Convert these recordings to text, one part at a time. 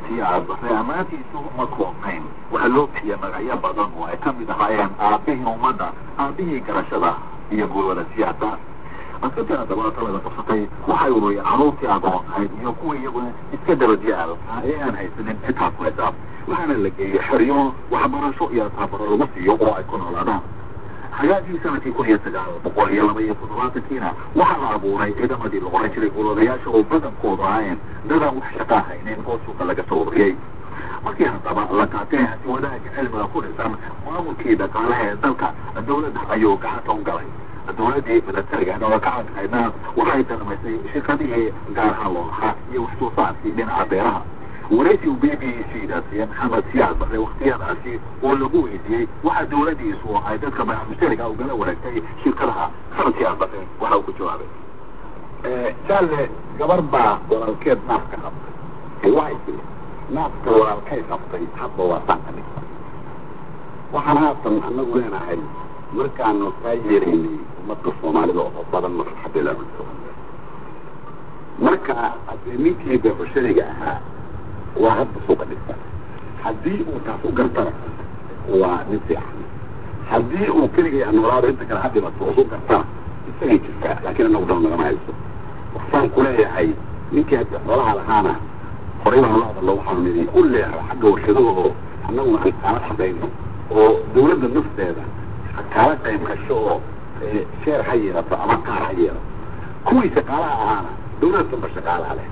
siyaad reamaantiisu ma koobnayn waxaa loo bixiyey magacyo badan oo ay ka mid ahaayeen aabbihii ummadda aabihii garashada iyo guulwada siyaasa askartana dabaatalada qabsatay waxay ururiyeen caruurtii agoontahayd iyo kuwa iyaguna iska dabadyaal ee aan haysanin xitaa ku xisaab waxaana la geeyey xeryo waxbarasho iyo taabaro lagu siiyo oo ay ku noolaadaan xagaagii sanadkii 1972kiina waxaa la abuuray ciidamadii la oran jiray guulwadayaasha oo badankoodu ahaayeen dadaan wax shaqaa haynin oo suuqa laga soo ururiyey markii haddaba la qaatay hasi wadaagga cilmiga ku dhisan maamulkii dhaqaalaha ee dalka dowladda ayuu gacanta u galay dowladdii milatariga oo ka cadkaydna waxay dalmaysay shirkadihii gaaraha loo lahaa iyo wax soo saarkii dhinaca beeraha waraysigu BBC-daas iyo maxamed siyaad barre waqtiyadaasi oo lagu weydiiyey waxa dowladdiisu ay dadka mushtariga ugala wareegtay shirkadaha maxamed siyaad barre waxa uu ku jawaabay jaalle gabar baa walaalkeed naafka qabtay waxay tiri naafka walaalkay qabtay hadba waa sankani waxaan haatan annagu leenahay markaanu kaa yeeraynay ummadda soomaalida oo badan marxabila marka haddee ninkii beecushariga ahaa waa hadda suuqa dhigta haddii uu taas u gartana waa nin fiican haddii uu keligay noolaado inta kale hadhibato usu gartana isagay jirtaa laakiin annagu dhan nagama hayso waxaan ku leeyahay ninkii hadda xoolaha lahaana horay baan ula hadallo waxaanu nidhi u leeyahay xagga warshadahoo annaguna aan kaala shaqayno oo dowladda nafteeda kaala qayb gasho oo sheer ha yeelato ama qaar ha yeelato kuwii shaqaalaha ahaana dowladda danba shaqaalaha leh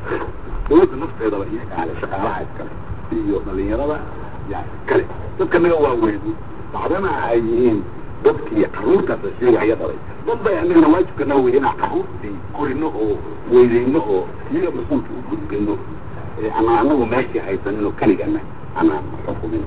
dowladda nafteedaba iyagaa leh shaqaalaha iskale iyo dhalinyarada yaa iskale dadka naga waaweynu bacdana ay yihiin dadkii carruurtaas la sheegaya dhalay dad bay annagana waajibka naga wey inaan carruurtii korino oo weydeyno oo iyaga mas-uulka u gudbino ama annagu meeshii haysanino keligana anaan xukumin